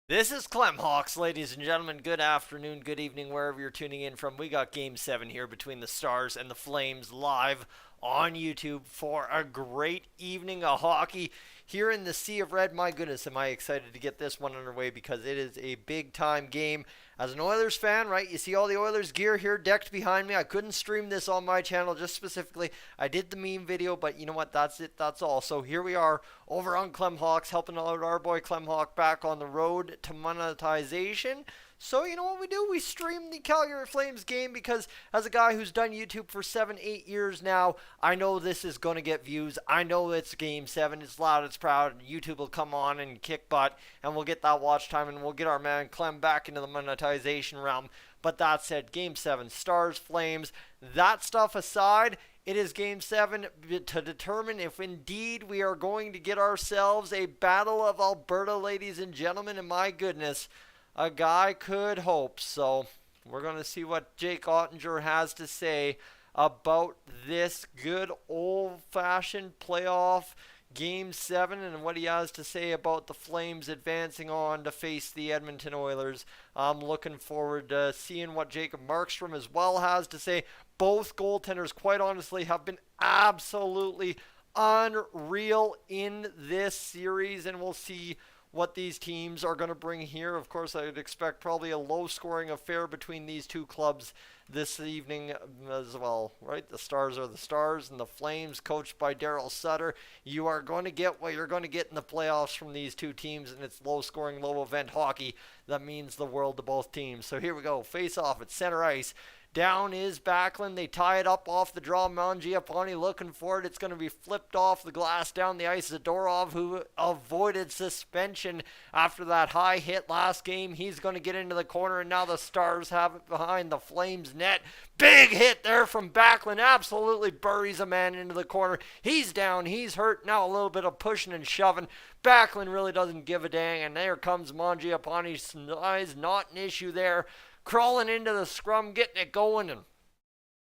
This is Clem Hawks, ladies and gentlemen. Good afternoon, good evening, wherever you're tuning in from. We got Game 7 here between the Stars and the Flames live on YouTube for a great evening of hockey here in the Sea of Red. My goodness, am I excited to get this one underway because it is a big-time game. As an Oilers fan, right, you see all the Oilers gear here decked behind me. I couldn't stream this on my channel just specifically. I did the meme video, but you know what? That's it. That's all. So here we are over on Clem Hawks, helping out our boy Clem Hawk back on the road to monetization. So you know what we do? We stream the Calgary Flames game because as a guy who's done YouTube for 7, 8 years now, I know this is going to get views. I know it's Game 7. It's loud, it's proud. YouTube will come on and kick butt, and we'll get that watch time, and we'll get our man Clem back into the monetization realm. But that said, Game 7, Stars, Flames, that stuff aside, it is Game 7 to determine if indeed we are going to get ourselves a Battle of Alberta, ladies and gentlemen. And my goodness, a guy could hope. So we're going to see what Jake Ottinger has to say about this good old-fashioned playoff Game 7 and what he has to say about the Flames advancing on to face the Edmonton Oilers. I'm looking forward to seeing what Jacob Markstrom as well has to say. Both goaltenders, quite honestly, have been absolutely unreal in this series, and we'll see what these teams are going to bring here. Of course, I'd expect probably a low-scoring affair between these two clubs this evening as well, right? The Stars are the Stars, and the Flames, coached by Daryl Sutter. You are going to get what you're going to get in the playoffs from these two teams, and it's low-scoring, low-event hockey. That means the world to both teams. So here we go. Face-off at center ice. Down is Backlund. They tie it up off the draw. Mangiapane looking for it. It's going to be flipped off the glass down the ice. Zadorov, who avoided suspension after that high hit last game. He's going to get into the corner, and now the Stars have it behind the Flames net. Big hit there from Backlund. Absolutely buries a man into the corner. He's down. He's hurt. Now a little bit of pushing and shoving. Backlund really doesn't give a dang, and there comes Mangiapane. Size not an issue there. Crawling into the scrum, getting it going, and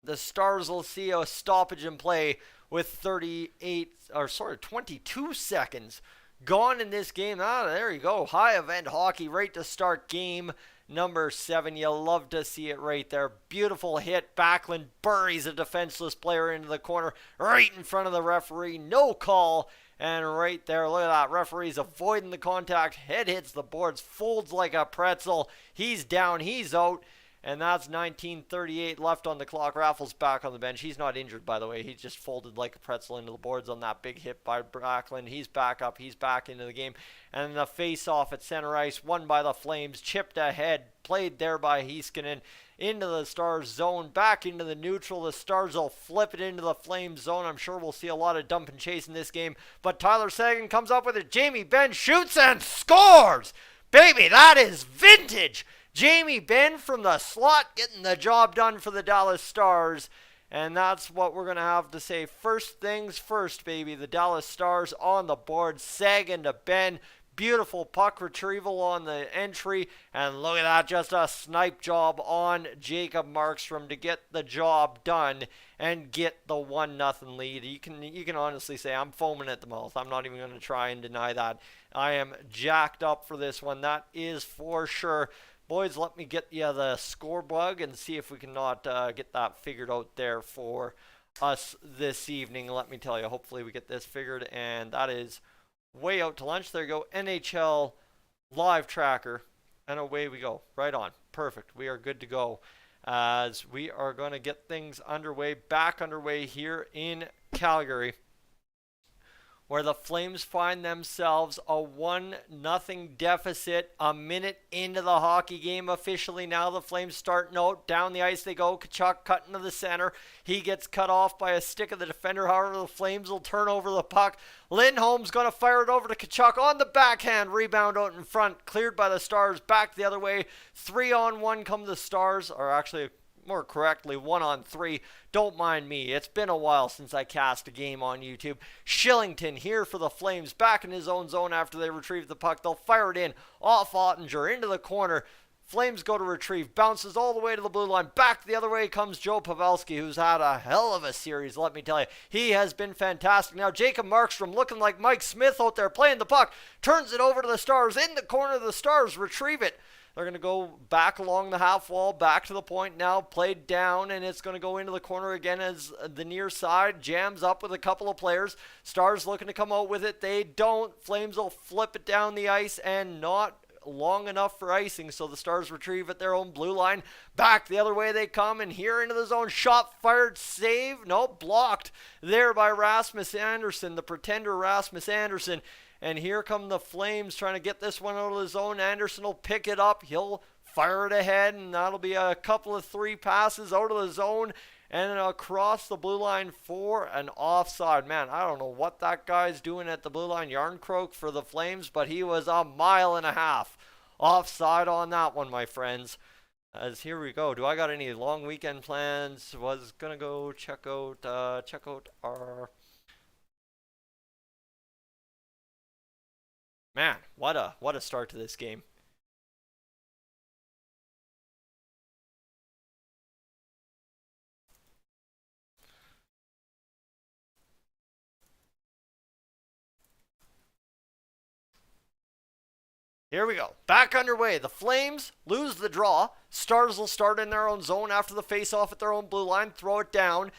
the Stars will see a stoppage in play with 22 seconds gone in this game. There you go. High event hockey right to start game number 7. You love to see it right there. Beautiful hit. Backlund buries a defenseless player into the corner right in front of the referee. No call. And right there, look at that. Referee's avoiding the contact. Head hits the boards, folds like a pretzel. He's down, he's out. And that's 19:38 left on the clock. Raffles back on the bench. He's not injured, by the way. He just folded like a pretzel into the boards on that big hit by Backlund. He's back up. He's back into the game. And the face-off at center ice, won by the Flames. Chipped ahead. Played there by Heiskanen. Into the Stars zone, back into the neutral. The Stars will flip it into the Flames zone. I'm sure we'll see a lot of dump and chase in this game. But Tyler Seguin comes up with it. Jamie Benn shoots and scores! Baby, that is vintage! Jamie Benn from the slot getting the job done for the Dallas Stars. And that's what we're going to have to say. First things first, baby. The Dallas Stars on the board. Seguin to Benn. Beautiful puck retrieval on the entry, and look at that, just a snipe job on Jacob Markstrom to get the job done and get the 1-0 lead. You can honestly say I'm foaming at the mouth. I'm not even going to try and deny that. I am jacked up for this one. That is for sure. Boys, let me get you the score bug and see if we can not get that figured out there for us this evening. Let me tell you, hopefully we get this figured, and that is way out to lunch. There you go. NHL live tracker. And away we go. Right on. Perfect. We are good to go. As we are going to get things underway, back underway here in Calgary, where the Flames find themselves a 1-0 deficit a minute into the hockey game officially. Now the Flames starting out. Down the ice they go. Tkachuk cutting to the center. He gets cut off by a stick of the defender. However, the Flames will turn over the puck. Lindholm's going to fire it over to Tkachuk on the backhand. Rebound out in front. Cleared by the Stars. Back the other way. 3-on-1 come the Stars. Or actually, more correctly, 1-on-3. Don't mind me. It's been a while since I cast a game on YouTube. Shillington here for the Flames, back in his own zone after they retrieve the puck. They'll fire it in off Ottinger into the corner. Flames go to retrieve, bounces all the way to the blue line. Back the other way comes Joe Pavelski, who's had a hell of a series, let me tell you. He has been fantastic. Now Jacob Markstrom, looking like Mike Smith out there playing the puck, turns it over to the Stars. In the corner, the Stars retrieve it. They're going to go back along the half wall, back to the point now, played down, and it's going to go into the corner again as the near side jams up with a couple of players. Stars looking to come out with it. They don't. Flames will flip it down the ice, and not long enough for icing, so the Stars retrieve at their own blue line. Back the other way they come, and here into the zone. Shot fired, save. No, blocked there by Rasmus Andersson, the pretender Rasmus Andersson. And here come the Flames trying to get this one out of the zone. Andersson will pick it up. He'll fire it ahead, and that'll be a couple of 3 passes out of the zone and across the blue line for an offside. Man, I don't know what that guy's doing at the blue line. Yarncroke for the Flames, but he was a mile and a half offside on that one, my friends. As here we go. Do I got any long weekend plans? Was gonna go check out our... Man, what a start to this game. Here we go. Back underway. The Flames lose the draw. Stars will start in their own zone after the face-off at their own blue line. Throw it down.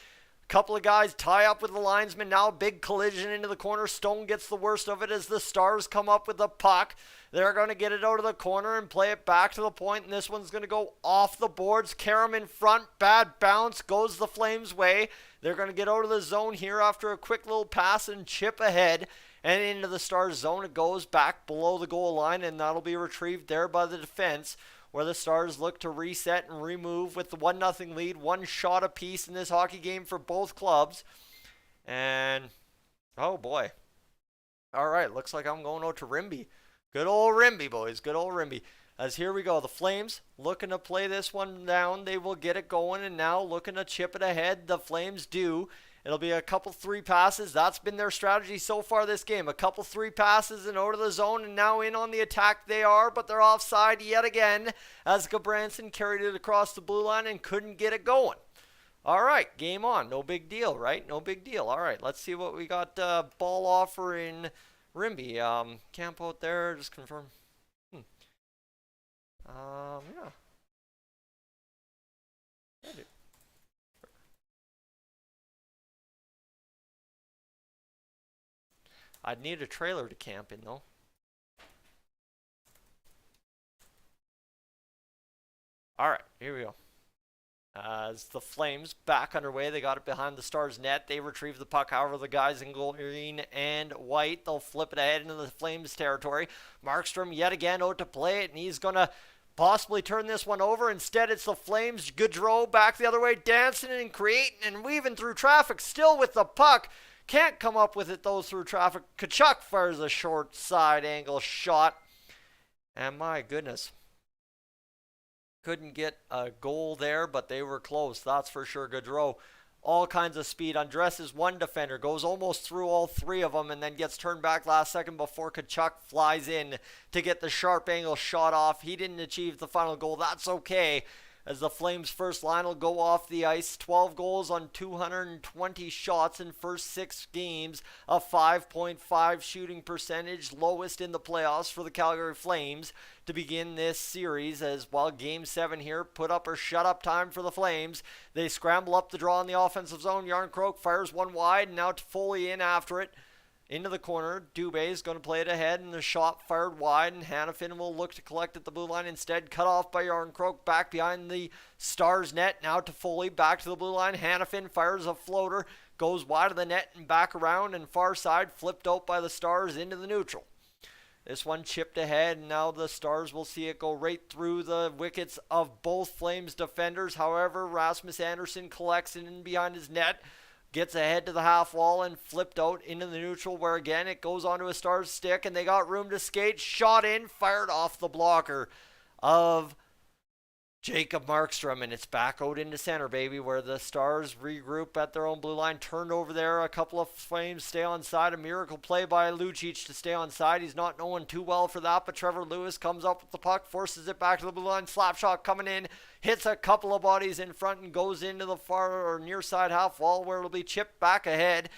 Couple of guys tie up with the linesman. Now a big collision into the corner. Stone gets the worst of it as the Stars come up with the puck. They're going to get it out of the corner and play it back to the point, and this one's going to go off the boards. Karam in front. Bad bounce. Goes the Flames' way. They're going to get out of the zone here after a quick little pass and chip ahead. And into the Stars' zone. It goes back below the goal line, and that'll be retrieved there by the defense, where the Stars look to reset and remove with the 1-0 lead. 1 shot apiece in this hockey game for both clubs. And, oh boy. All right, looks like I'm going out to Rimby. Good old Rimby, boys. Good old Rimby. As here we go. The Flames looking to play this one down. They will get it going, and now looking to chip it ahead. The Flames do. It'll be a couple 3 passes. That's been their strategy so far this game. A couple 3 passes and out of the zone, and now in on the attack they are, but they're offside yet again as Gabranson carried it across the blue line and couldn't get it going. All right, game on. No big deal, right? No big deal. All right, let's see what we got. Ball offer in Rimby. Camp out there, just confirm. Yeah. I'd need a trailer to camp in, though. Alright, here we go. As the Flames back underway, they got it behind the Stars' net. They retrieve the puck. However, the guys in green and white, they'll flip it ahead into the Flames' territory. Markstrom yet again out to play it, and he's going to possibly turn this one over. Instead, it's the Flames. Gaudreau back the other way, dancing and creating and weaving through traffic, still with the puck. Can't come up with it, though, through traffic. Tkachuk fires a short side angle shot. And my goodness. Couldn't get a goal there, but they were close. That's for sure. Gaudreau, all kinds of speed. Undresses one defender. Goes almost through all 3 of them and then gets turned back last second before Tkachuk flies in to get the sharp angle shot off. He didn't achieve the final goal. That's okay, as the Flames' first line will go off the ice. 12 goals on 220 shots in first 6 games. A 5.5 shooting percentage, lowest in the playoffs for the Calgary Flames to begin this series, as while Game 7 here, put up or shut up time for the Flames. They scramble up the draw in the offensive zone. Yarncroke fires one wide, and now Toffoli in after it. Into the corner, Dubé is going to play it ahead, and the shot fired wide, and Hanifin will look to collect at the blue line. Instead, cut off by Yarncroke, back behind the Stars' net. Now to Foley, back to the blue line. Hanifin fires a floater, goes wide of the net and back around, and far side, flipped out by the Stars into the neutral. This one chipped ahead, and now the Stars will see it go right through the wickets of both Flames defenders. However, Rasmus Andersson collects it in behind his net. Gets ahead to the half wall and flipped out into the neutral, where again it goes onto a Stars stick, and they got room to skate. Shot in, fired off the blocker of Jacob Markstrom, and it's back out into center, baby, where the Stars regroup at their own blue line. Turned over there. A couple of Flames stay on side. A miracle play by Lucic to stay on side. He's not knowing too well for that, but Trevor Lewis comes up with the puck, forces it back to the blue line. Slap shot coming in, hits a couple of bodies in front and goes into the far or near side half wall where it'll be chipped back ahead.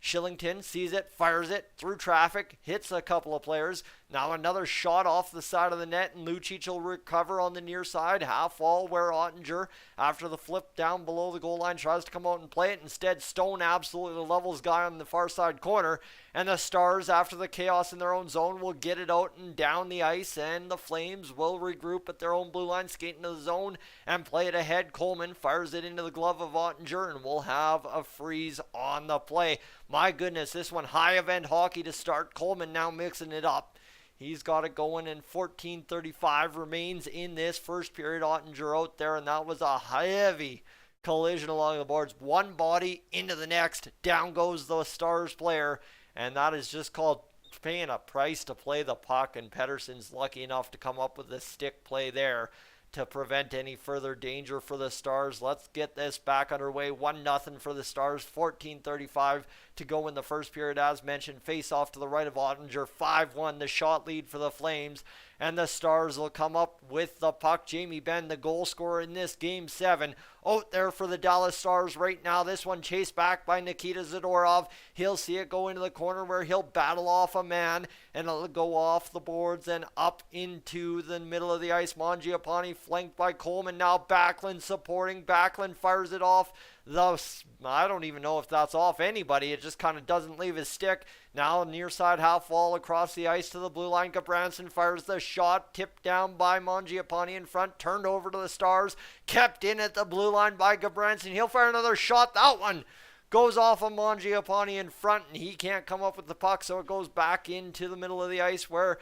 Shillington sees it, fires it through traffic, hits a couple of players. Now another shot off the side of the net, and Lucic will recover on the near side, half wall where Ottinger, after the flip down below the goal line, tries to come out and play it. Instead, Stone absolutely levels guy on the far side corner, and the Stars, after the chaos in their own zone, will get it out and down the ice, and the Flames will regroup at their own blue line, skate into the zone, and play it ahead. Coleman fires it into the glove of Ottinger, and we'll have a freeze on the play. My goodness, this one high event hockey to start. Coleman now mixing it up. He's got it going, and 14:35 remains in this first period. Ottinger out there, and that was a heavy collision along the boards. One body into the next. Down goes the Stars player, and that is just called paying a price to play the puck, and Pettersson's lucky enough to come up with a stick play there to prevent any further danger for the Stars. Let's get this back underway. 1-0 for the Stars. 14:35 to go in the first period. As mentioned, face off to the right of Ottinger. 5-1, the shot lead for the Flames. And the Stars will come up with the puck. Jamie Benn, the goal scorer in this Game 7. Out there for the Dallas Stars right now. This one chased back by Nikita Zadorov. He'll see it go into the corner where he'll battle off a man. And it'll go off the boards and up into the middle of the ice. Mangiapane flanked by Coleman. Now Backlund supporting. Backlund fires it off. I don't even know if that's off anybody. It just kind of doesn't leave his stick. Now near side half wall across the ice to the blue line. Gabranson fires the shot. Tipped down by Mangiapane in front. Turned over to the Stars. Kept in at the blue line by Gabranson. He'll fire another shot. That one goes off of Mangiapane in front, and he can't come up with the puck, so it goes back into the middle of the ice where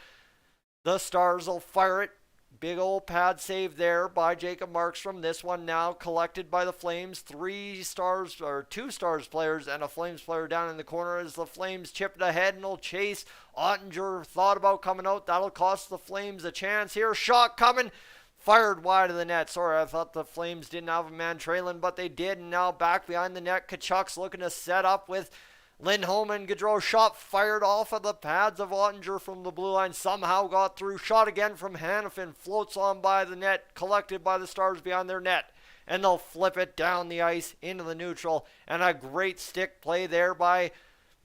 the Stars will fire it. Big old pad save there by Jacob Markstrom. This one now collected by the Flames. 2 Stars players and a Flames player down in the corner as the Flames chip it ahead and will chase. Ottinger thought about coming out. That'll cost the Flames a chance here. Shot coming. Fired wide of the net. Sorry, I thought the Flames didn't have a man trailing, but they did. And now back behind the net, Kachuk's looking to set up with Lindholm, and Gaudreau. Shot fired off of the pads of Ottinger from the blue line. Somehow got through. Shot again from Hanifin. Floats on by the net. Collected by the Stars behind their net. And they'll flip it down the ice into the neutral. And a great stick play there by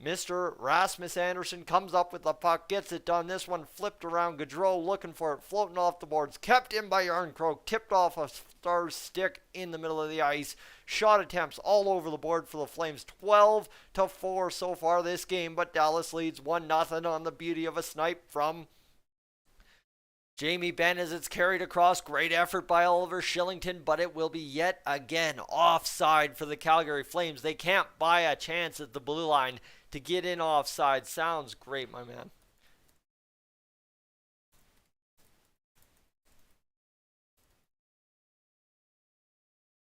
Mr. Rasmus Anderson. Comes up with the puck. Gets it done. This one flipped around. Gaudreau looking for it. Floating off the boards. Kept in by Yarncroke. Tipped off a Stars stick in the middle of the ice. Shot attempts all over the board for the Flames. 12-4 so far this game, but Dallas leads 1-0 on the beauty of a snipe from Jamie Benn as it's carried across. Great effort by Oliver Shillington, but it will be yet again offside for the Calgary Flames. They can't buy a chance at the blue line to get in offside. Sounds great, my man.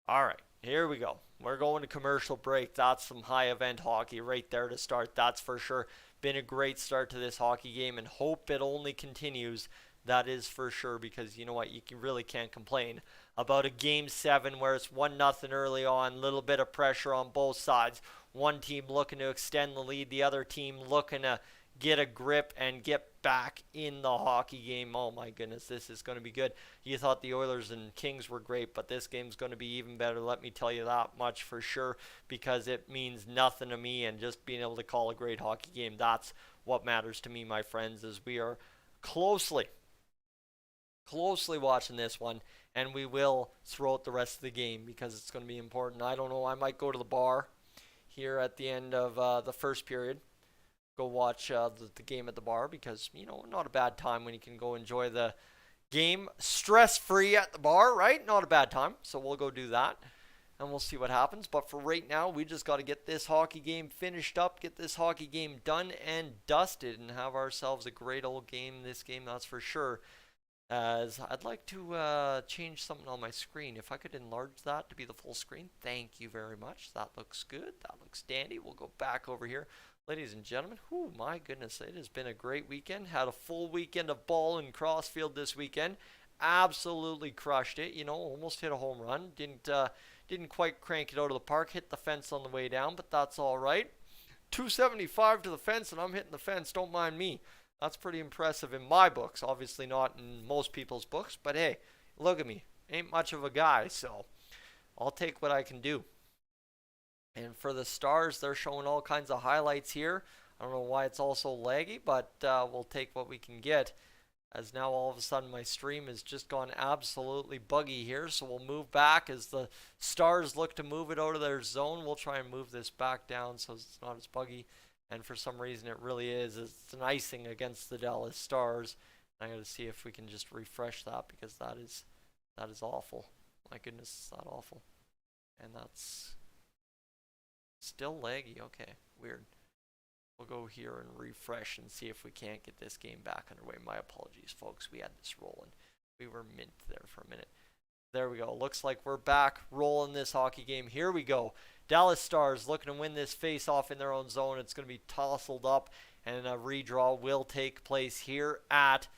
All right. Here we go. We're going to commercial break. That's some high event hockey right there to start. That's for sure. Been a great start to this hockey game, and hope it only continues. That is for sure, because you know what? Really can't complain about a Game 7 where it's 1-0 early on. Little bit of pressure on both sides. One team looking to extend the lead. The other team looking to get a grip and get back in the hockey game. Oh my goodness, this is going to be good. You thought the Oilers and Kings were great, but this game's going to be even better. Let me tell you that much for sure, because it means nothing to me, and just being able to call a great hockey game, that's what matters to me, my friends, as we are closely watching this one, and we will throughout the rest of the game, because it's going to be important. I don't know, I might go to the bar here at the end of the first period. Go watch the game at the bar, because, you know, not a bad time when you can go enjoy the game stress-free at the bar, right? Not a bad time. So we'll go do that, and we'll see what happens. But for right now, we just got to get this hockey game finished up, get this hockey game done and dusted, and have ourselves a great old game this game, that's for sure. As I'd like to change something on my screen. If I could enlarge that to be the full screen, thank you very much. That looks good. That looks dandy. We'll go back over here. Ladies and gentlemen, whew, my goodness, it has been a great weekend. Had a full weekend of ball and crossfield this weekend. absolutely crushed it. Almost hit a home run. Didn't quite crank it out of the park. Hit the fence on the way down, but that's all right. 275 to the fence, and I'm hitting the fence. Don't mind me. That's pretty impressive in my books. Obviously not in most people's books, but hey, look at me. Ain't much of a guy, so I'll take what I can do. And for the Stars, they're showing all kinds of highlights here. I don't know why it's all so laggy, but we'll take what we can get. As now all of a sudden my stream has just gone absolutely buggy here. So we'll move back as the Stars look to move it out of their zone. We'll try and move this back down so it's not as buggy. And for some reason it really is. It's an icing against the Dallas Stars. I gotta see if we can just refresh that because that is awful. My goodness, is that awful. And that's still laggy. Okay, weird. We'll go here and refresh and see if we can't get this game back underway. My apologies, folks. We had this rolling. We were mint there for a minute. There we go. Looks like we're back rolling this hockey game. Here we go. Dallas Stars looking to win this face-off in their own zone. It's going to be tousled up, and a redraw will take place here at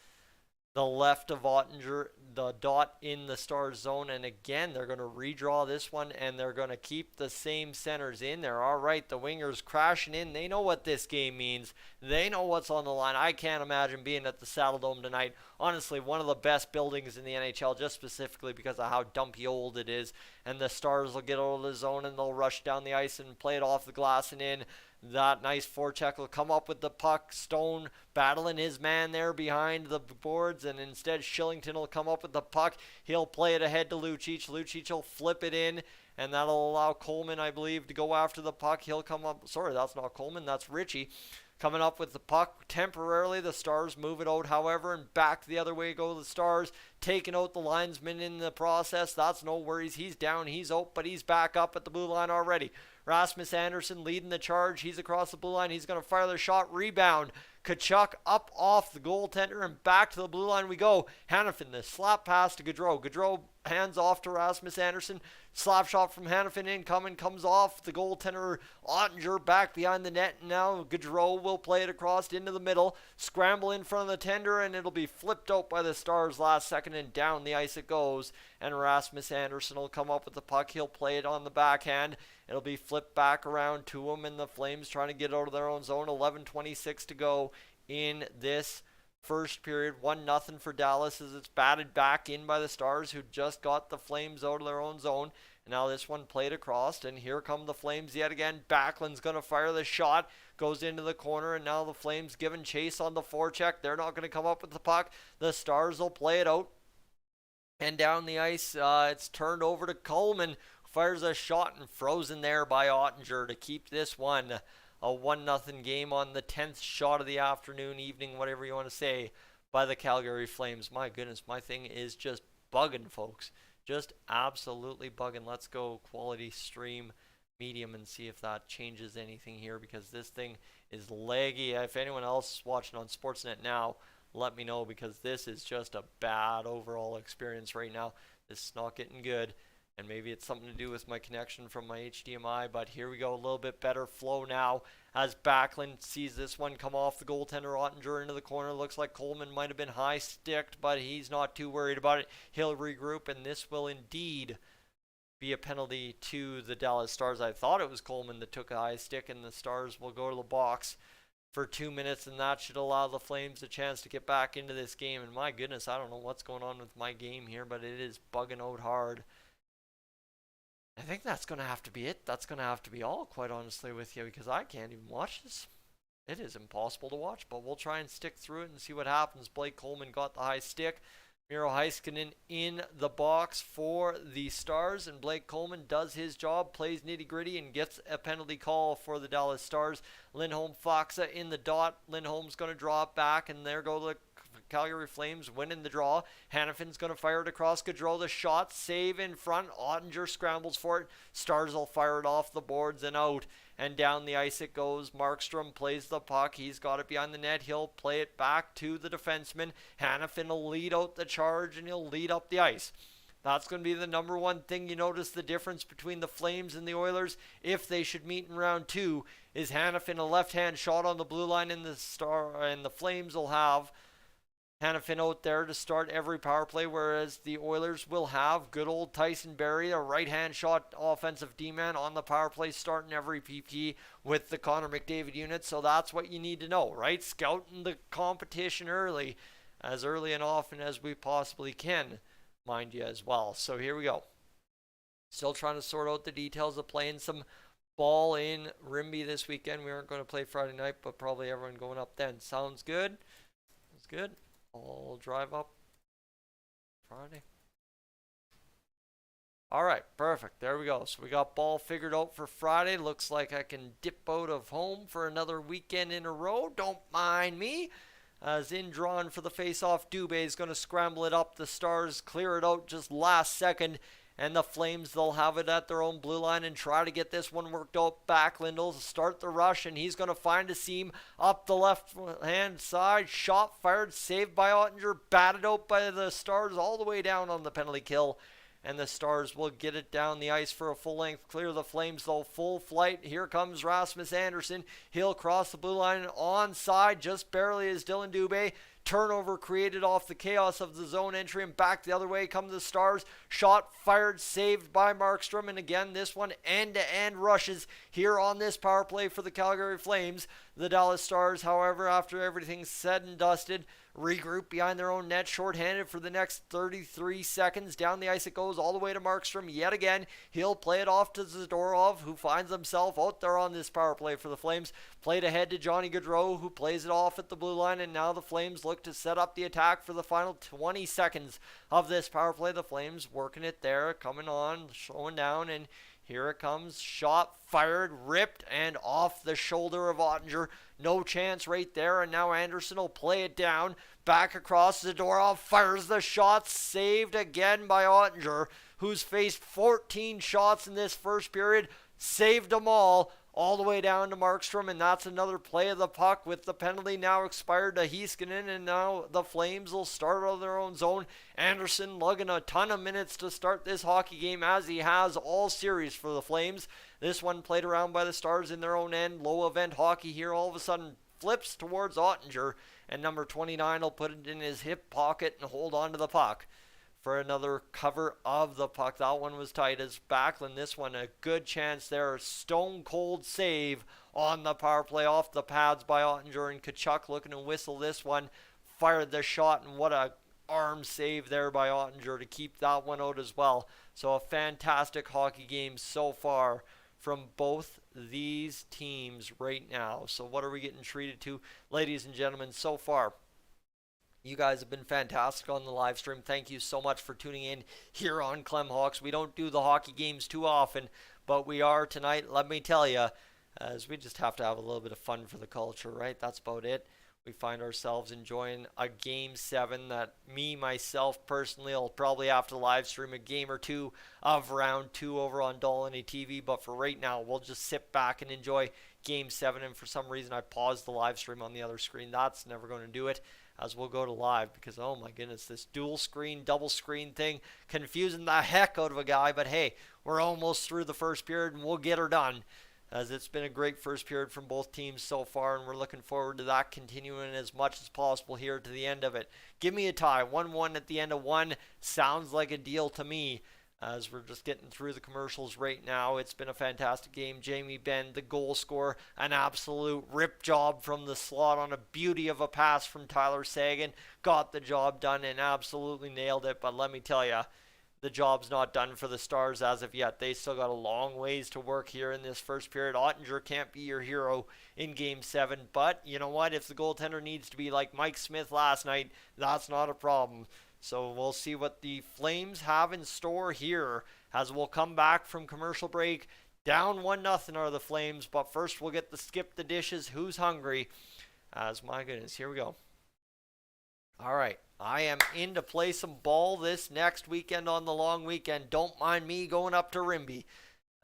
the left of Ottinger, the dot in the Stars zone. And again, they're going to redraw this one, and they're going to keep the same centers in there. All right, the wingers crashing in. They know what this game means. They know what's on the line. I can't imagine being at the Saddle Dome tonight. Honestly, one of the best buildings in the NHL, just specifically because of how dumpy old it is. And the Stars will get out of the zone, and they'll rush down the ice and play it off the glass and in. That nice forecheck will come up with the puck. Stone battling his man there behind the boards, and instead Shillington will come up with the puck. He'll play it ahead to Lucic. Lucic will flip it in, and that'll allow Coleman, I believe, to go after the puck. He'll come up. Sorry, that's not Coleman. That's Ritchie. Coming up with the puck temporarily. The Stars move it out, however, and back the other way go the Stars, taking out the linesman in the process. That's no worries. He's down, he's out, but he's back up at the blue line already. Rasmus Andersson leading the charge. He's across the blue line. He's going to fire the shot. Rebound. Tkachuk up off the goaltender, and back to the blue line we go. Hanifin, the slap pass to Gaudreau. Gaudreau hands off to Rasmus Andersson. Slap shot from Hanifin incoming, comes off the goaltender. Ottinger back behind the net. Now Gaudreau will play it across into the middle. Scramble in front of the tender, and it'll be flipped out by the Stars last second, and down the ice it goes. And Rasmus Andersson will come up with the puck. He'll play it on the backhand. It'll be flipped back around to him, and the Flames trying to get out of their own zone. 11:26 to go in this first period. 1-0 for Dallas as it's batted back in by the Stars, who just got the Flames out of their own zone. And now this one played across, and here come the Flames yet again. Backlund's going to fire the shot. Goes into the corner, and now the Flames giving chase on the forecheck. They're not going to come up with the puck. The Stars will play it out. And down the ice, it's turned over to Coleman. Fires a shot and frozen there by Ottinger to keep this one a 1-0 game on the 10th shot of the afternoon, evening, whatever you want to say, by the Calgary Flames. My goodness, my thing is just bugging, folks. Just absolutely bugging. Let's go quality stream medium and see if that changes anything here, because this thing is laggy. If anyone else is watching on Sportsnet now, let me know, because this is just a bad overall experience right now. This is not getting good. And maybe it's something to do with my connection from my HDMI, but here we go, a little bit better flow now as Backlund sees this one come off the goaltender. Ottinger into the corner. Looks like Coleman might have been high-sticked, but he's not too worried about it. He'll regroup, and this will indeed be a penalty to the Dallas Stars. I thought it was Coleman that took a high stick, and the Stars will go to the box for 2 minutes, and that should allow the Flames a chance to get back into this game. And my goodness, I don't know what's going on with my game here, but it is bugging out hard. I think that's going to have to be it. That's going to have to be all, quite honestly with you, because I can't even watch this. It is impossible to watch, but we'll try and stick through it and see what happens. Blake Coleman got the high stick. Miro Heiskanen in the box for the Stars, and Blake Coleman does his job, plays nitty-gritty, and gets a penalty call for the Dallas Stars. Lindholm Foxa in the dot. Lindholm's going to draw it back, and there go the Calgary Flames winning the draw. Hanifin's going to fire it across Gaudreau. The shot, save in front. Ottinger scrambles for it. Stars will fire it off the boards and out. And down the ice it goes. Markstrom plays the puck. He's got it behind the net. He'll play it back to the defenseman. Hanifin will lead out the charge, and he'll lead up the ice. That's going to be the number one thing you notice the difference between the Flames and the Oilers, if they should meet in round 2, is Hanifin a left-hand shot on the blue line, and the Flames will have Hannafin out there to start every power play, whereas the Oilers will have good old Tyson Barrie, a right-hand shot offensive D-man on the power play, starting every PP with the Connor McDavid unit. So that's what you need to know, right? Scouting the competition early and often as we possibly can, mind you, as well. So here we go. Still trying to sort out the details of playing some ball in Rimbey this weekend. We aren't going to play Friday night, but probably everyone going up then. Sounds good. Sounds good. I'll drive up Friday. All right, perfect. There we go. So we got ball figured out for Friday. Looks like I can dip out of home for another weekend in a row. Don't mind me. As in drawn for the face-off, Dubé is going to scramble it up. The Stars clear it out just last second. And the Flames, they'll have it at their own blue line and try to get this one worked out. Backlund will start the rush, and he's going to find a seam up the left-hand side. Shot fired, saved by Ottinger, batted out by the Stars all the way down on the penalty kill. And the Stars will get it down the ice for a full-length clear. The Flames, though, full flight. Here comes Rasmus Andersson. He'll cross the blue line onside, just barely as Dylan Dubé. Turnover created off the chaos of the zone entry, and back the other way come the Stars. Shot fired, saved by Markstrom, and again this one end-to-end rushes here on this power play for the Calgary Flames. The Dallas Stars, however, after everything's said and dusted, regroup behind their own net, shorthanded for the next 33 seconds. Down the ice it goes all the way to Markstrom yet again. He'll play it off to Zadorov, who finds himself out there on this power play for the Flames. Played ahead to Johnny Gaudreau, who plays it off at the blue line, and now the Flames look to set up the attack for the final 20 seconds of this power play. The Flames working it there, coming on, slowing down, and here it comes. Shot fired, ripped, and off the shoulder of Ottinger. No chance right there, and now Anderson will play it down. Back across Zadorov, fires the shot, saved again by Ottinger, who's faced 14 shots in this first period, saved them all the way down to Markstrom, and that's another play of the puck with the penalty now expired to Heiskanen, and now the Flames will start out of their own zone. Anderson lugging a ton of minutes to start this hockey game, as he has all series for the Flames. This one played around by the Stars in their own end. Low event hockey here all of a sudden flips towards Ottinger, and number 29 will put it in his hip pocket and hold on to the puck for another cover of the puck. That one was tight as Backlund. This one a good chance there. Stone cold save on the power play off the pads by Ottinger, and Tkachuk looking to whistle this one. Fired the shot, and what a arm save there by Ottinger to keep that one out as well. So a fantastic hockey game so far from both these teams right now. So what are we getting treated to, ladies and gentlemen, so far? You guys have been fantastic on the live stream. Thank you so much for tuning in here on Clem Hawks. We don't do the hockey games too often, but we are tonight, let me tell you, as we just have to have a little bit of fun for the culture, right? That's about it. We find ourselves enjoying a Game 7 that myself, personally, will probably have to live stream a game or two of Round 2 over on Dolany TV. But for right now, we'll just sit back and enjoy Game 7. And for some reason, I paused the live stream on the other screen. That's never going to do it, as we'll go to live, because oh my goodness, this dual screen, double screen thing, confusing the heck out of a guy. But hey, we're almost through the first period and we'll get her done, as it's been a great first period from both teams so far, and we're looking forward to that continuing as much as possible here to the end of it. Give me a tie. 1-1 at the end of one sounds like a deal to me, as we're just getting through the commercials right now. It's been a fantastic game. Jamie Benn, the goal scorer, an absolute rip job from the slot on a beauty of a pass from Tyler Sagan. Got the job done and absolutely nailed it. But let me tell you, the job's not done for the Stars as of yet. They still got a long ways to work here in this first period. Ottinger can't be your hero in Game 7. But you know what? If the goaltender needs to be like Mike Smith last night, that's not a problem. So we'll see what the Flames have in store here as we'll come back from commercial break. Down 1-0 are the Flames, but first we'll get the skip the dishes. Who's hungry? As my goodness, here we go. All right, I am in to play some ball this next weekend on the long weekend. Don't mind me going up to Rimbey.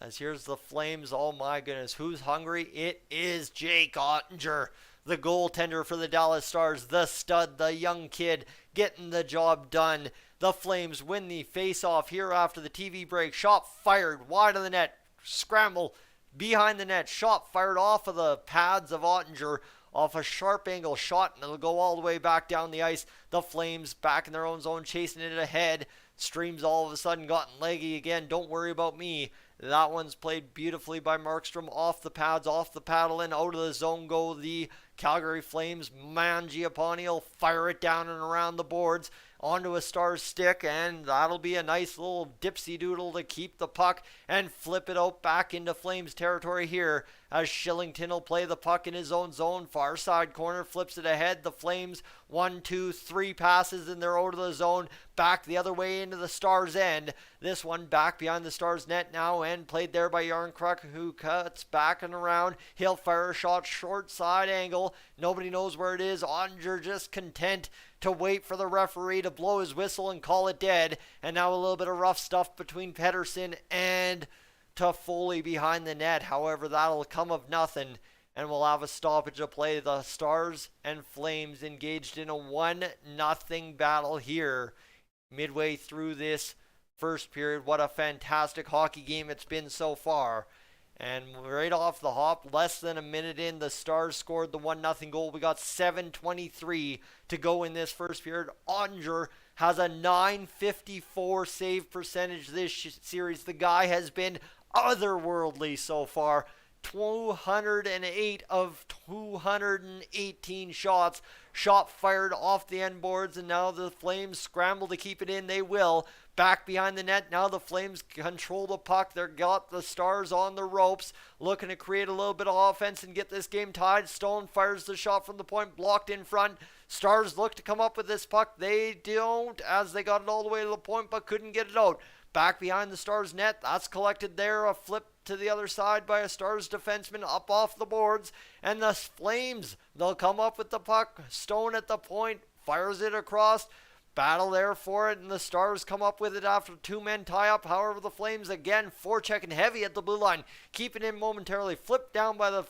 As here's the Flames. Oh my goodness, who's hungry? It is Jake Ottinger, the goaltender for the Dallas Stars, the stud, the young kid, getting the job done. The Flames win the face-off here after the TV break. Shot fired wide of the net. Scramble behind the net. Shot fired off of the pads of Ottinger off a sharp angle shot, and it'll go all the way back down the ice. The Flames back in their own zone, chasing it ahead. Streams all of a sudden gotten leggy again. Don't worry about me. That one's played beautifully by Markstrom off the pads, off the paddle, and out of the zone go the Calgary Flames. Mangiapane will fire it down and around the boards onto a Stars stick, and that'll be a nice little dipsy doodle to keep the puck and flip it out back into Flames territory here as Shillington will play the puck in his own zone. Far side corner, flips it ahead. The Flames 1, 2, 3 passes and they're out of the zone. Back the other way into the Stars end. This one back behind the Stars net now and played there by Yarncrook, who cuts back and around. He'll fire a shot short side angle. Nobody knows where it is. Onger just content to wait for the referee to blow his whistle and call it dead. And now a little bit of rough stuff between Pettersson and Toffoli behind the net. However, that'll come of nothing, and we'll have a stoppage of play. The Stars and Flames engaged in a 1-0 battle here midway through this first period. What a fantastic hockey game it's been so far. And right off the hop, less than a minute in, the Stars scored the 1-0 goal. We got 7:23 to go in this first period. Onger has a .954 save percentage this series. The guy has been otherworldly so far. 208 of 218 shots. Shot fired off the end boards, and now the Flames scramble to keep it in. They will. Back behind the net. Now the Flames control the puck. They've got the Stars on the ropes, looking to create a little bit of offense and get this game tied. Stone fires the shot from the point, blocked in front. Stars look to come up with this puck. They don't, as they got it all the way to the point, but couldn't get it out. Back behind the Stars net. That's collected there. A flip to the other side by a Stars defenseman up off the boards. And the Flames, they'll come up with the puck. Stone at the point, fires it across. Battle there for it, and the Stars come up with it after two men tie up. However, the Flames again forechecking heavy at the blue line, keeping him momentarily flipped down by the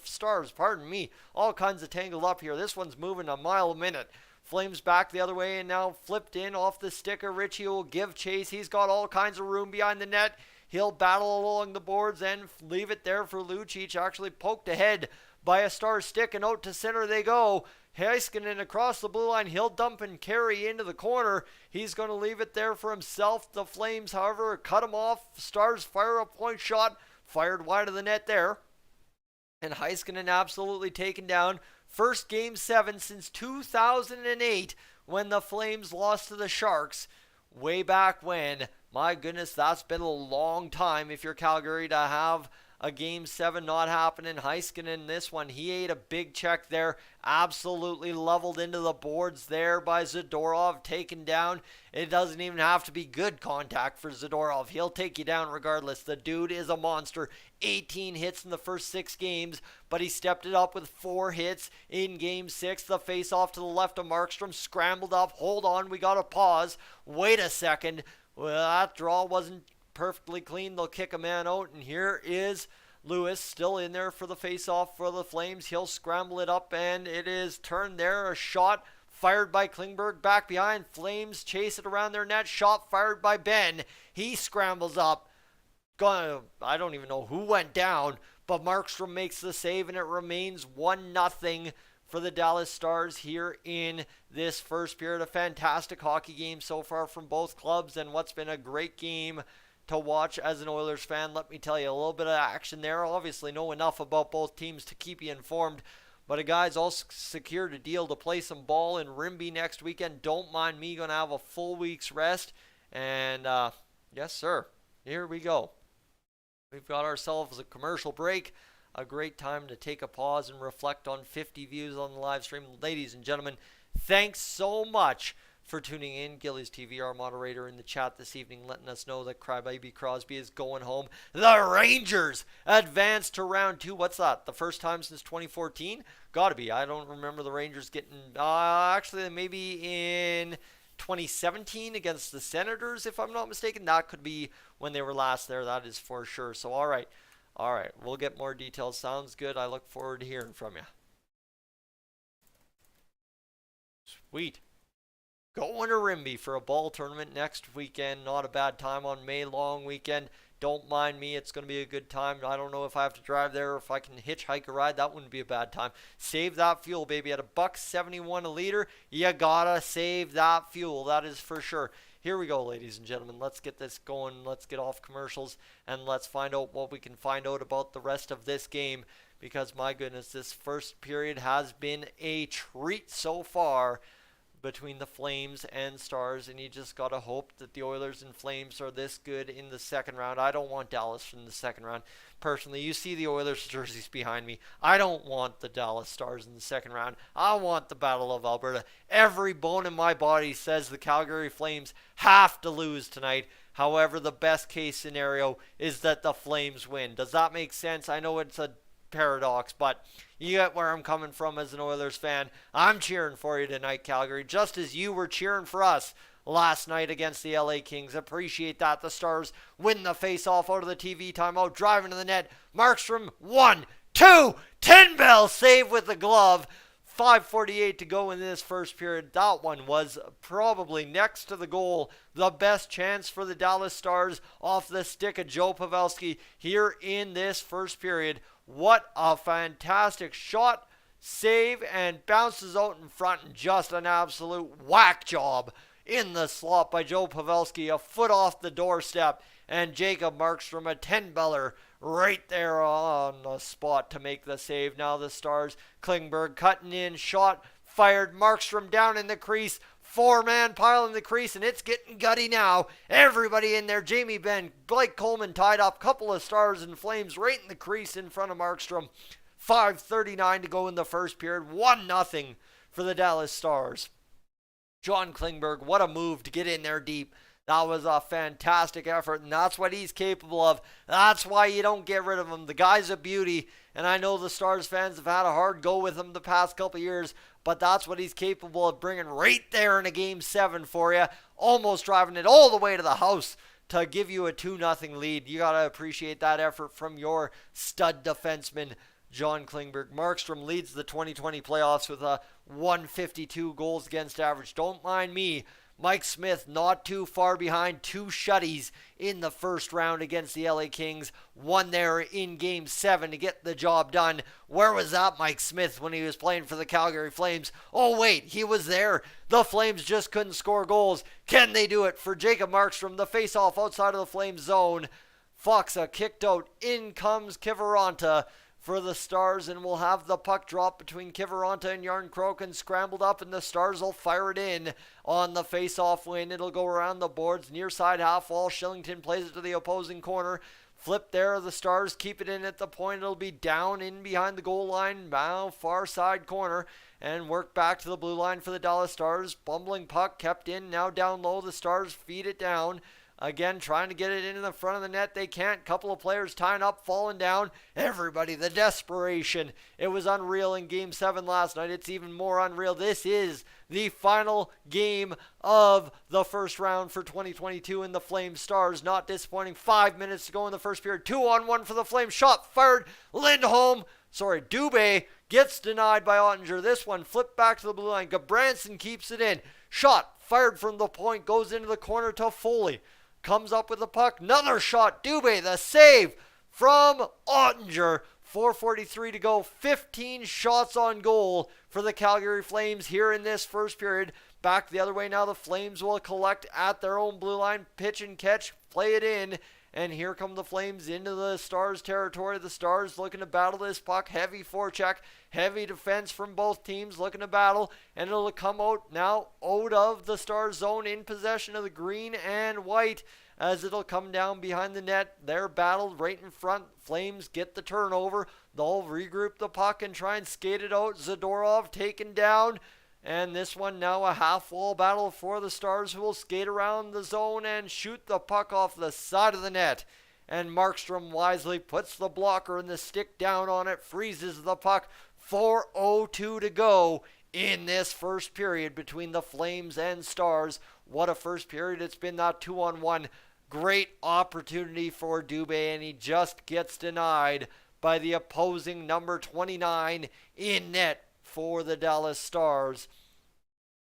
Stars. Pardon me, all kinds of tangled up here. This one's moving a mile a minute. Flames back the other way and now flipped in off the stick of Ritchie, who will give chase. He's got all kinds of room behind the net. He'll battle along the boards and leave it there for Lucic. Actually poked ahead by a Stars stick, and out to center they go. Heiskanen across the blue line. He'll dump and carry into the corner. He's going to leave it there for himself. The Flames, however, cut him off. Stars fire a point shot. Fired wide of the net there. And Heiskanen absolutely taken down. First Game 7 since 2008 when the Flames lost to the Sharks. Way back when. My goodness, that's been a long time if you're Calgary to have a Game 7 not happening. Heiskanen, this one, he ate a big check there. Absolutely leveled into the boards there by Zadorov. Taken down. It doesn't even have to be good contact for Zadorov. He'll take you down regardless. The dude is a monster. 18 hits in the first 6 games, but he stepped it up with 4 hits in Game 6. The face-off to the left of Markstrom. Scrambled up. Hold on, we got to pause. Wait a second. Well, that draw wasn't perfectly clean. They'll kick a man out, and here is Lewis still in there for the face-off for the Flames. He'll scramble it up, and it is turned there. A shot fired by Klingberg back behind. Flames chase it around their net. Shot fired by Ben. He scrambles up. I don't even know who went down, but Markstrom makes the save, and it remains 1-0 for the Dallas Stars here in this first period. A fantastic hockey game so far from both clubs, and what's been a great game to watch as an Oilers fan. Let me tell you, a little bit of action there. Obviously know enough about both teams to keep you informed, but a guy's all secured a deal to play some ball in Rimbey next weekend. Don't mind me, gonna have a full week's rest, and yes sir, here we go. We've got ourselves a commercial break. A great time to take a pause and reflect on 50 views on the live stream. Ladies and gentlemen, thanks so much for tuning in. Gillies TV, our moderator in the chat this evening, letting us know that Crybaby Crosby is going home. The Rangers advance to round 2. What's that? The first time since 2014? Gotta be. I don't remember the Rangers getting... actually, maybe in 2017 against the Senators, if I'm not mistaken. That could be when they were last there. That is for sure. So, all right. All right. We'll get more details. Sounds good. I look forward to hearing from you. Sweet. Going to Rimby for a ball tournament next weekend. Not a bad time on May long weekend. Don't mind me. It's going to be a good time. I don't know if I have to drive there or if I can hitchhike a ride. That wouldn't be a bad time. Save that fuel, baby. At $1.71 a liter, you gotta save that fuel. That is for sure. Here we go, ladies and gentlemen. Let's get this going. Let's get off commercials and let's find out what we can find out about the rest of this game. Because, my goodness, this first period has been a treat so far between the Flames and Stars, and you just gotta hope that the Oilers and Flames are this good in the second round. I don't want Dallas in the second round. Personally, you see the Oilers jerseys behind me. I don't want the Dallas Stars in the second round. I want the Battle of Alberta. Every bone in my body says the Calgary Flames have to lose tonight. However, the best case scenario is that the Flames win. Does that make sense? I know it's a paradox, but you get where I'm coming from as an Oilers fan. I'm cheering for you tonight, Calgary, just as you were cheering for us last night against the LA Kings. Appreciate that. The Stars win the face-off out of the TV timeout, driving to the net. Markstrom, 1, 2, 10 bell save with the glove. 5:48 to go in this first period. That one was probably next to the goal. The best chance for the Dallas Stars off the stick of Joe Pavelski here in this first period. What a fantastic shot, save, and bounces out in front, and just an absolute whack job in the slot by Joe Pavelski, a foot off the doorstep, and Jacob Markstrom, a 10-beller right there on the spot to make the save. Now the Stars, Klingberg cutting in, shot, fired, Markstrom down in the crease, four-man pile in the crease, and it's getting gutty now. Everybody in there, Jamie Benn, Blake Coleman tied up, couple of Stars and Flames right in the crease in front of Markstrom. 5:39 to go in the first period, 1-0 for the Dallas Stars. John Klingberg, what a move to get in there deep. That was a fantastic effort, and that's what he's capable of. That's why you don't get rid of him. The guy's a beauty, and I know the Stars fans have had a hard go with him the past couple years, but that's what he's capable of bringing right there in a Game 7 for you. Almost driving it all the way to the house to give you a 2-0 lead. You got to appreciate that effort from your stud defenseman, John Klingberg. Markstrom leads the 2020 playoffs with a 152 goals against average. Don't mind me. Mike Smith not too far behind, 2 shutties in the first round against the LA Kings. One there in Game 7 to get the job done. Where was that Mike Smith when he was playing for the Calgary Flames? Oh wait, he was there. The Flames just couldn't score goals. Can they do it for Jacob Markstrom? The face-off outside of the Flames zone. Foxa kicked out. In comes Kiviranta for the Stars, and we'll have the puck drop between Kiviranta and Yarncroke and scrambled up, and the Stars will fire it in on the face-off win. It'll go around the boards, near side half wall. Shillington plays it to the opposing corner. Flip there, the Stars keep it in at the point. It'll be down in behind the goal line, now far side corner, and work back to the blue line for the Dallas Stars. Bumbling puck kept in, now down low. The Stars feed it down. Again, trying to get it into the front of the net. They can't. Couple of players tying up, falling down. Everybody, the desperation. It was unreal in Game 7 last night. It's even more unreal. This is the final game of the first round for 2022, and the Flames Stars not disappointing. 5 minutes to go in the first period. 2-on-1 for the Flames. Shot fired. Dubé gets denied by Ottinger. This one flipped back to the blue line. Gabranson keeps it in. Shot fired from the point. Goes into the corner to Foley. Comes up with the puck. Another shot. Dubé, the save from Ottinger. 4:43 to go. 15 shots on goal for the Calgary Flames here in this first period. Back the other way now. The Flames will collect at their own blue line. Pitch and catch. Play it in. And here come the Flames into the Stars territory. The Stars looking to battle this puck. Heavy forecheck. Heavy defense from both teams looking to battle. And it'll come out now out of the Stars zone in possession of the green and white as it'll come down behind the net. They're battled right in front. Flames get the turnover. They'll regroup the puck and try and skate it out. Zadorov taken down. And this one now a half-wall battle for the Stars, who will skate around the zone and shoot the puck off the side of the net. And Markstrom wisely puts the blocker and the stick down on it, freezes the puck. 4:02 to go in this first period between the Flames and Stars. What a first period it's been, that 2-on-1. Great opportunity for Dubé, and he just gets denied by the opposing number 29 in net for the Dallas Stars.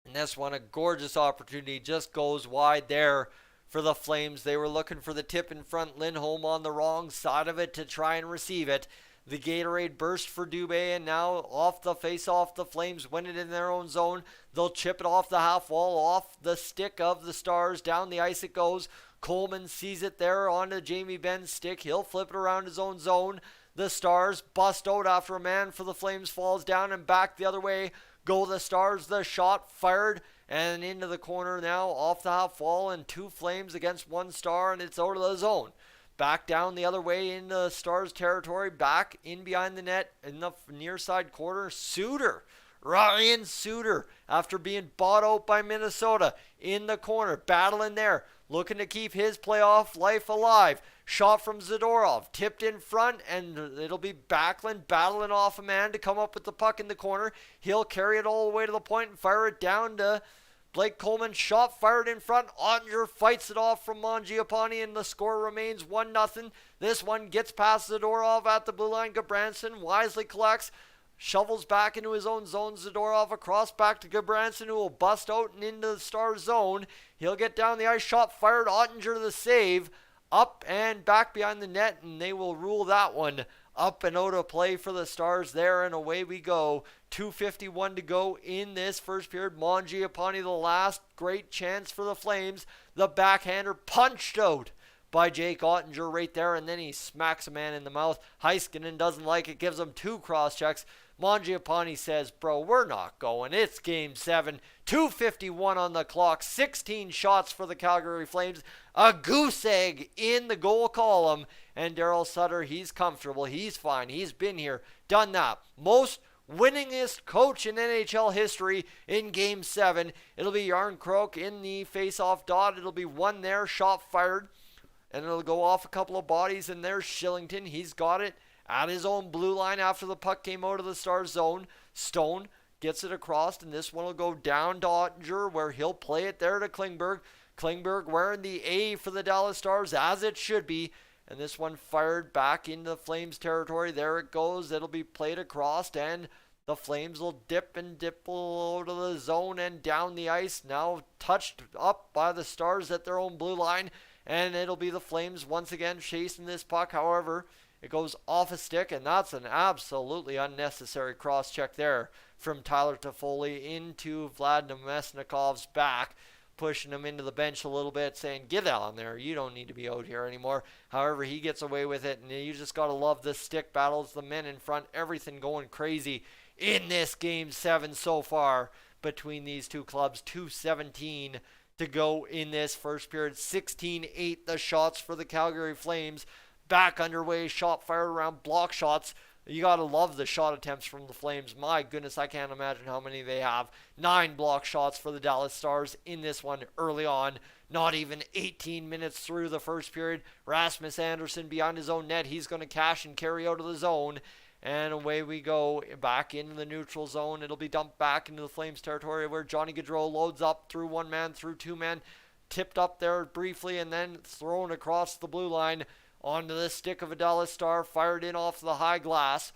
And this one, a gorgeous opportunity, just goes wide there for the Flames. They were looking for the tip in front. Lindholm on the wrong side of it to try and receive it. The Gatorade burst for Dubé, and now off the face-off, the Flames win it in their own zone. They'll chip it off the half wall, off the stick of the Stars. Down the ice it goes. Coleman sees it there onto Jamie Benn's stick. He'll flip it around his own zone. The Stars bust out after a man for the Flames falls down, and back the other way go the Stars. The shot fired and into the corner now off the half wall, and 2 Flames against 1 Star, and it's out of the zone. Back down the other way in the Stars territory, back in behind the net in the near side corner. Ryan Suter, after being bought out by Minnesota, in the corner, battling there, looking to keep his playoff life alive. Shot from Zadorov, tipped in front, and it'll be Backlund battling off a man to come up with the puck in the corner. He'll carry it all the way to the point and fire it down to Blake Coleman. Shot fired in front. Ottinger fights it off from Mangiapane, and the score remains 1-0. This one gets past Zadorov at the blue line. Gabranson wisely collects, shovels back into his own zone. Zadorov across back to Gabranson, who will bust out and into the Stars zone. He'll get down the ice. Shot fired. Ottinger the save. Up and back behind the net, and they will rule that one up and out of play for the Stars there, and away we go. 2:51 to go in this first period. Mangiapane, the last great chance for the Flames. The backhander punched out by Jake Ottinger right there, and then he smacks a man in the mouth. Heiskanen doesn't like it, gives him 2 cross checks. Mangiapane says, bro, we're not going. It's game 7. 2:51 on the clock. 16 shots for the Calgary Flames. A goose egg in the goal column. And Daryl Sutter, he's comfortable. He's fine. He's been here, done that. Most winningest coach in NHL history in game 7. It'll be Yarncroke in the face-off dot. It'll be one there, shot fired. And it'll go off a couple of bodies. And there's Shillington. He's got it at his own blue line after the puck came out of the Stars zone. Stone gets it across, and this one will go down to Ottinger, where he'll play it there to Klingberg. Klingberg wearing the A for the Dallas Stars, as it should be. And this one fired back into the Flames territory. There it goes. It'll be played across, and the Flames will dip out of the zone and down the ice. Now touched up by the Stars at their own blue line, and it'll be the Flames once again chasing this puck. However, it goes off a stick, and that's an absolutely unnecessary cross-check there from Tyler Toffoli into Vlad Nemesnikov's back, pushing him into the bench a little bit, saying, get on there. You don't need to be out here anymore. However, he gets away with it, and you just got to love the stick battles, the men in front, everything going crazy in this Game 7 so far between these two clubs. 2:17 to go in this first period. 16-8 the shots for the Calgary Flames. Back underway, shot fired around, block shots. You got to love the shot attempts from the Flames. My goodness, I can't imagine how many they have. 9 block shots for the Dallas Stars in this one early on. Not even 18 minutes through the first period. Rasmus Anderson behind his own net. He's going to cash and carry out of the zone. And away we go back into the neutral zone. It'll be dumped back into the Flames territory, where Johnny Gaudreau loads up through 1 man, through 2 men. Tipped up there briefly and then thrown across the blue line onto the stick of a Dallas Star, fired in off the high glass.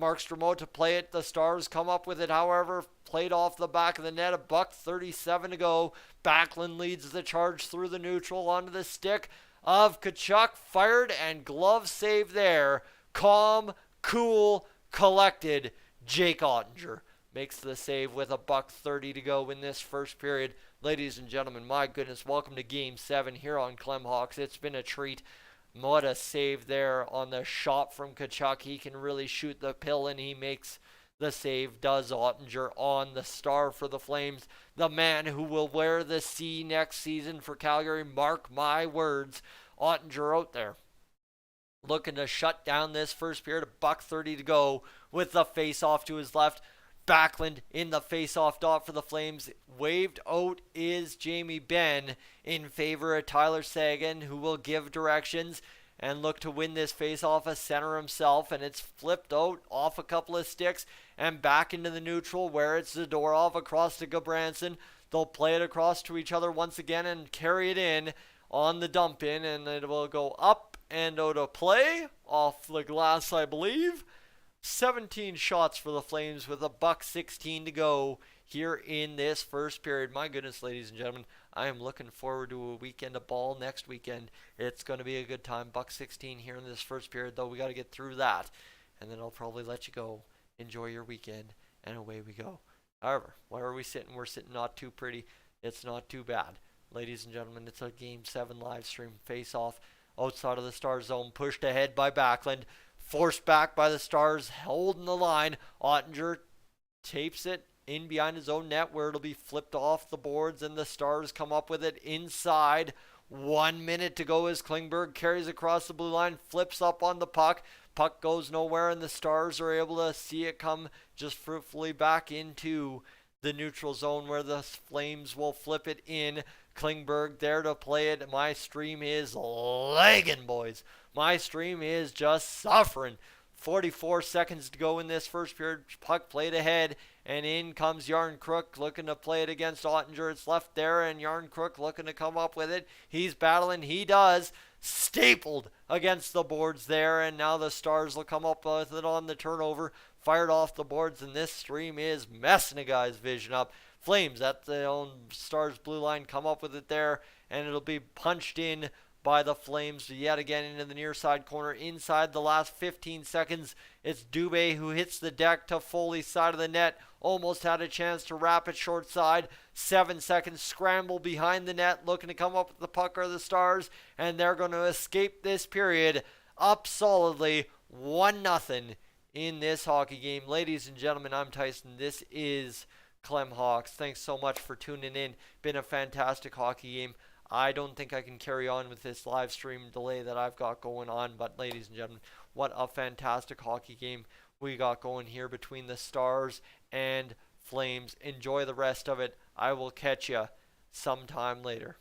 Markstrom to play it. The Stars come up with it, however, played off the back of the net. $1:37 to go. Backlund leads the charge through the neutral onto the stick of Tkachuk. Fired and glove save there. Calm, cool, collected. Jake Ottinger makes the save with $1:30 to go in this first period. Ladies and gentlemen, my goodness, welcome to Game 7 here on Clemhawks. It's been a treat. What a save there on the shot from Tkachuk. He can really shoot the pill, and he makes the save, does Ottinger, on the star for the Flames. The man who will wear the C next season for Calgary. Mark my words. Ottinger out there looking to shut down this first period. $1:30 to go with the face-off to his left. Backlund in the face-off dot for the Flames. Waved out is Jamie Benn in favor of Tyler Seguin, who will give directions and look to win this face-off as center himself. And it's flipped out off a couple of sticks and back into the neutral, where it's Zadorov across to Gabranson. They'll play it across to each other once again and carry it in on the dump in, and it will go up and out of play off the glass, I believe. 17 shots for the Flames with $1:16 to go here in this first period. My goodness, ladies and gentlemen, I am looking forward to a weekend of ball next weekend. It's going to be a good time. Buck 16 here in this first period, though. We got to get through that, and then I'll probably let you go. Enjoy your weekend, and away we go. However, where are we sitting? We're sitting not too pretty. It's not too bad. Ladies and gentlemen, it's a Game 7 live stream face-off outside of the Stars zone, pushed ahead by Backlund, forced back by the Stars, holding the line. Ottinger tapes it in behind his own net where it'll be flipped off the boards, and the Stars come up with it inside. 1 minute to go as Klingberg carries across the blue line, flips up on the puck. Puck goes nowhere, and the Stars are able to see it come just fruitfully back into the neutral zone where the Flames will flip it in. Klingberg there to play it. My stream is lagging, boys. My stream is just suffering. 44 seconds to go in this first period. Puck played ahead, and in comes Yarncrook looking to play it against Ottinger. It's left there, and Yarncrook looking to come up with it. He's battling. He does. Stapled against the boards there, and now the Stars will come up with it on the turnover. Fired off the boards, and this stream is messing a guy's vision up. Flames at the own Stars blue line come up with it there, and it'll be punched in by the Flames yet again into the near side corner. Inside the last 15 seconds, it's Dubé who hits the deck to Foley's side of the net. Almost had a chance to wrap it short side. 7 seconds scramble behind the net, looking to come up with the puck are the Stars, and they're going to escape this period up solidly 1-0 in this hockey game. Ladies and gentlemen, I'm Tyson. This is Clem Hawks. Thanks so much for tuning in. Been a fantastic hockey game. I don't think I can carry on with this live stream delay that I've got going on, but ladies and gentlemen, what a fantastic hockey game we got going here between the Stars and Flames. Enjoy the rest of it. I will catch you sometime later.